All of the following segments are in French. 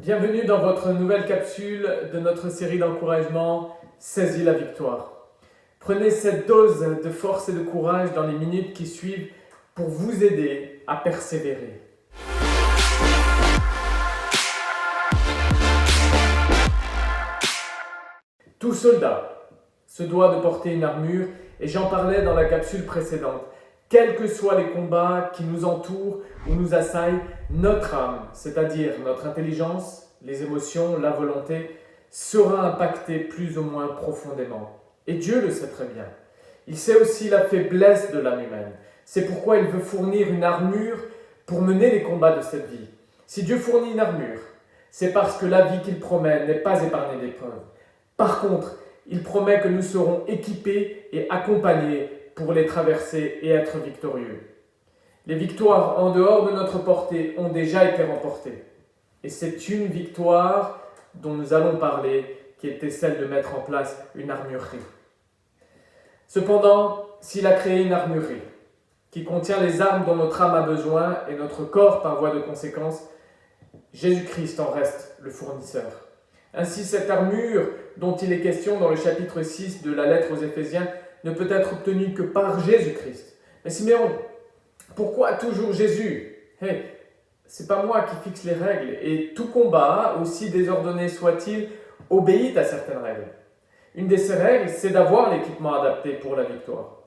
Bienvenue dans votre nouvelle capsule de notre série d'encouragement Saisis la victoire. Prenez cette dose de force et de courage dans les minutes qui suivent pour vous aider à persévérer. Tout soldat se doit de porter une armure et j'en parlais dans la capsule précédente. Quels que soient les combats qui nous entourent ou nous assaillent, notre âme, c'est-à-dire notre intelligence, les émotions, la volonté, sera impactée plus ou moins profondément. Et Dieu le sait très bien. Il sait aussi la faiblesse de l'âme humaine. C'est pourquoi il veut fournir une armure pour mener les combats de cette vie. Si Dieu fournit une armure, c'est parce que la vie qu'il promet n'est pas épargnée d'épreuves. Par contre, il promet que nous serons équipés et accompagnés pour les traverser et être victorieux. Les victoires en dehors de notre portée ont déjà été remportées. Et c'est une victoire dont nous allons parler, qui était celle de mettre en place une armurerie. Cependant, s'il a créé une armurerie qui contient les armes dont notre âme a besoin et notre corps par voie de conséquence, Jésus-Christ en reste le fournisseur. Ainsi, cette armure dont il est question dans le chapitre 6 de la lettre aux Éphésiens ne peut être obtenue que par Jésus-Christ. Mais Siméon, pourquoi toujours Jésus ? C'est pas moi qui fixe les règles, et tout combat, aussi désordonné soit-il, obéit à certaines règles. Une de ces règles, c'est d'avoir l'équipement adapté pour la victoire.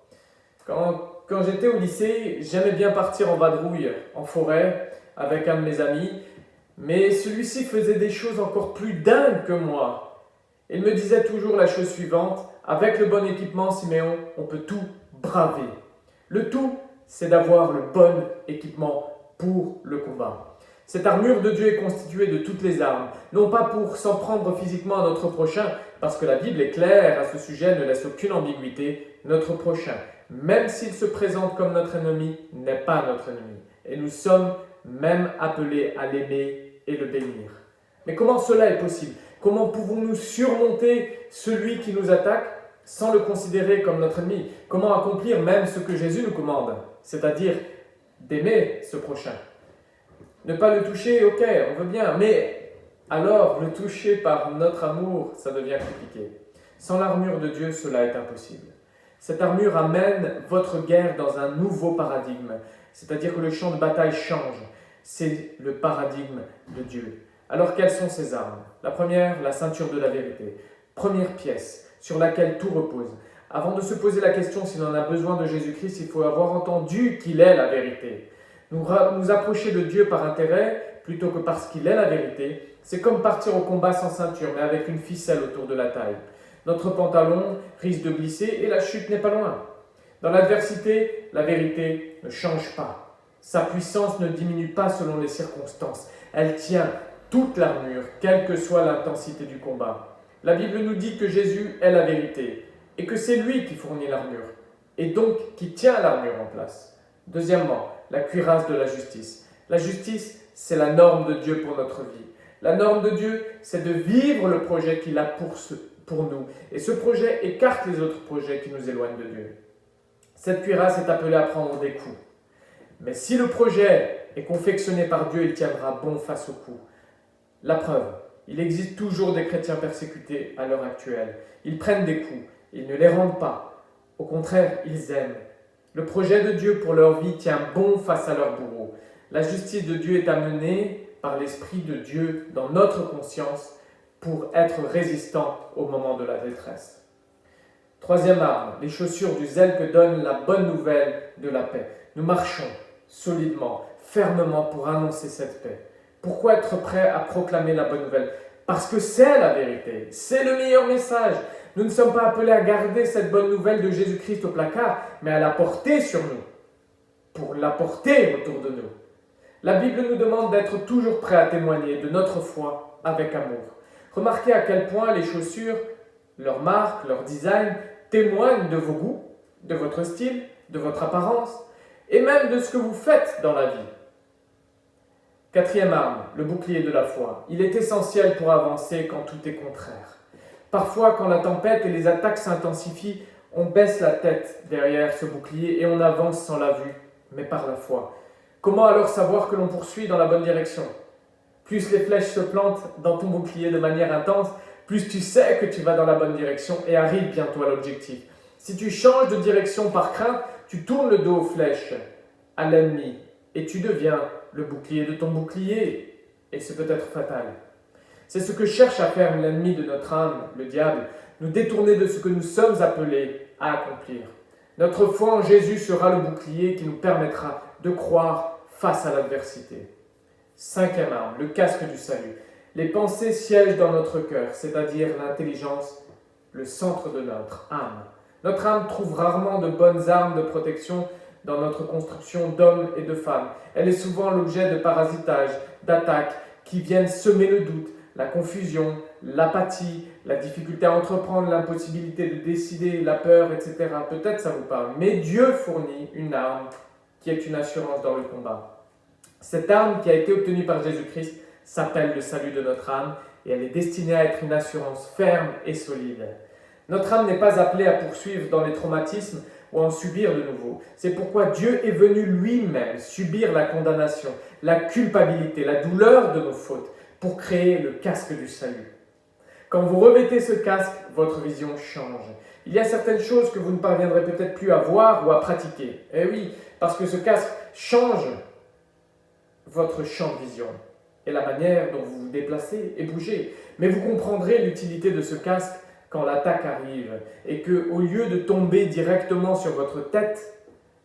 Quand j'étais au lycée, j'aimais bien partir en vadrouille, en forêt, avec un de mes amis, mais celui-ci faisait des choses encore plus dingues que moi. Il me disait toujours la chose suivante: avec le bon équipement, Siméon, on peut tout braver. Le tout, c'est d'avoir le bon équipement pour le combat. Cette armure de Dieu est constituée de toutes les armes, non pas pour s'en prendre physiquement à notre prochain, parce que la Bible est claire à ce sujet, ne laisse aucune ambiguïté. Notre prochain, même s'il se présente comme notre ennemi, n'est pas notre ennemi. Et nous sommes même appelés à l'aimer et le bénir. Mais comment cela est possible ? Comment pouvons-nous surmonter celui qui nous attaque sans le considérer comme notre ennemi ? Comment accomplir même ce que Jésus nous commande, c'est-à-dire d'aimer ce prochain ? Ne pas le toucher, ok, on veut bien, mais alors le toucher par notre amour, ça devient compliqué. Sans l'armure de Dieu, cela est impossible. Cette armure amène votre guerre dans un nouveau paradigme, c'est-à-dire que le champ de bataille change. C'est le paradigme de Dieu. Alors quelles sont ces armes ? La première, la ceinture de la vérité. Première pièce sur laquelle tout repose. Avant de se poser la question si l'on a besoin de Jésus-Christ, il faut avoir entendu qu'il est la vérité. Nous approcher de Dieu par intérêt plutôt que parce qu'il est la vérité, c'est comme partir au combat sans ceinture, mais avec une ficelle autour de la taille. Notre pantalon risque de glisser et la chute n'est pas loin. Dans l'adversité, la vérité ne change pas. Sa puissance ne diminue pas selon les circonstances. Elle tient toute l'armure, quelle que soit l'intensité du combat. La Bible nous dit que Jésus est la vérité et que c'est lui qui fournit l'armure et donc qui tient l'armure en place. Deuxièmement, la cuirasse de la justice. La justice, c'est la norme de Dieu pour notre vie. La norme de Dieu, c'est de vivre le projet qu'il a pour nous. Et ce projet écarte les autres projets qui nous éloignent de Dieu. Cette cuirasse est appelée à prendre des coups. Mais si le projet est confectionné par Dieu, il tiendra bon face aux coups. La preuve, il existe toujours des chrétiens persécutés à l'heure actuelle. Ils prennent des coups, ils ne les rendent pas. Au contraire, ils aiment. Le projet de Dieu pour leur vie tient bon face à leur bourreau. La justice de Dieu est amenée par l'Esprit de Dieu dans notre conscience pour être résistant au moment de la détresse. Troisième arme, les chaussures du zèle que donne la bonne nouvelle de la paix. Nous marchons solidement, fermement pour annoncer cette paix. Pourquoi être prêt à proclamer la bonne nouvelle ? Parce que c'est la vérité, c'est le meilleur message. Nous ne sommes pas appelés à garder cette bonne nouvelle de Jésus-Christ au placard, mais à la porter sur nous, pour la porter autour de nous. La Bible nous demande d'être toujours prêts à témoigner de notre foi avec amour. Remarquez à quel point les chaussures, leur marque, leur design, témoignent de vos goûts, de votre style, de votre apparence, et même de ce que vous faites dans la vie. Quatrième arme, le bouclier de la foi. Il est essentiel pour avancer quand tout est contraire. Parfois, quand la tempête et les attaques s'intensifient, on baisse la tête derrière ce bouclier et on avance sans la vue, mais par la foi. Comment alors savoir que l'on poursuit dans la bonne direction ? plus les flèches se plantent dans ton bouclier de manière intense, plus tu sais que tu vas dans la bonne direction et arrives bientôt à l'objectif. Si tu changes de direction par crainte, tu tournes le dos aux flèches, à l'ennemi, et tu deviens le bouclier de ton bouclier, et c'est peut-être fatal. C'est ce que cherche à faire l'ennemi de notre âme, le diable, nous détourner de ce que nous sommes appelés à accomplir. Notre foi en Jésus sera le bouclier qui nous permettra de croire face à l'adversité. 5e arme, le casque du salut. Les pensées siègent dans notre cœur, c'est-à-dire l'intelligence, le centre de notre âme. Notre âme trouve rarement de bonnes armes de protection dans notre construction d'hommes et de femmes. Elle est souvent l'objet de parasitage, d'attaques qui viennent semer le doute, la confusion, l'apathie, la difficulté à entreprendre, l'impossibilité de décider, la peur, etc. Peut-être ça vous parle. Mais Dieu fournit une arme qui est une assurance dans le combat. Cette arme qui a été obtenue par Jésus-Christ s'appelle le salut de notre âme et elle est destinée à être une assurance ferme et solide. Notre âme n'est pas appelée à poursuivre dans les traumatismes ou à en subir de nouveau. C'est pourquoi Dieu est venu lui-même subir la condamnation, la culpabilité, la douleur de nos fautes pour créer le casque du salut. Quand vous revêtez ce casque, votre vision change. Il y a certaines choses que vous ne parviendrez peut-être plus à voir ou à pratiquer. Eh oui, parce que ce casque change votre champ de vision et la manière dont vous vous déplacez et bougez. Mais vous comprendrez l'utilité de ce casque quand l'attaque arrive et que, au lieu de tomber directement sur votre tête,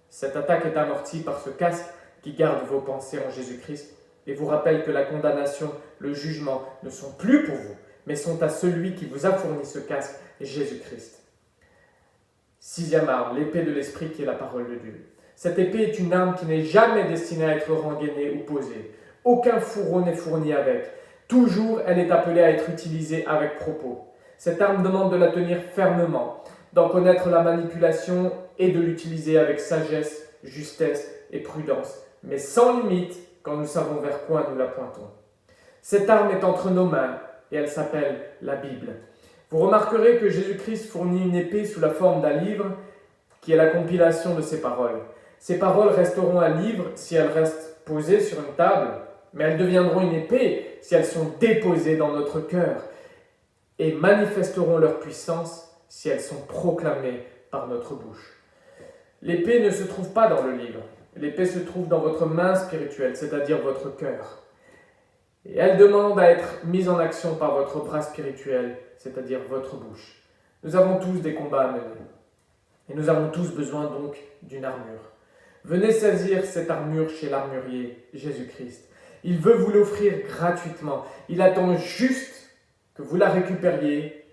cette attaque est amortie par ce casque qui garde vos pensées en Jésus-Christ et vous rappelle que la condamnation, le jugement ne sont plus pour vous, mais sont à celui qui vous a fourni ce casque, Jésus-Christ. 6e arme, l'épée de l'esprit qui est la parole de Dieu. Cette épée est une arme qui n'est jamais destinée à être rengainée ou posée. Aucun fourreau n'est fourni avec. Toujours, elle est appelée à être utilisée avec propos. Cette arme demande de la tenir fermement, d'en connaître la manipulation et de l'utiliser avec sagesse, justesse et prudence, mais sans limite quand nous savons vers quoi nous la pointons. Cette arme est entre nos mains et elle s'appelle la Bible. Vous remarquerez que Jésus-Christ fournit une épée sous la forme d'un livre qui est la compilation de ses paroles. Ces paroles resteront un livre si elles restent posées sur une table, mais elles deviendront une épée si elles sont déposées dans notre cœur et manifesteront leur puissance si elles sont proclamées par notre bouche. L'épée ne se trouve pas dans le livre. L'épée se trouve dans votre main spirituelle, c'est-à-dire votre cœur. Et elle demande à être mise en action par votre bras spirituel, c'est-à-dire votre bouche. Nous avons tous des combats à mener. Et nous avons tous besoin donc d'une armure. Venez saisir cette armure chez l'armurier, Jésus-Christ. Il veut vous l'offrir gratuitement. Il attend juste que vous la récupériez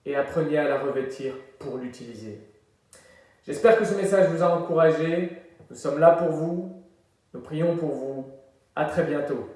et appreniez à la revêtir pour l'utiliser. J'espère que ce message vous a encouragé. Nous sommes là pour vous. Nous prions pour vous. À très bientôt.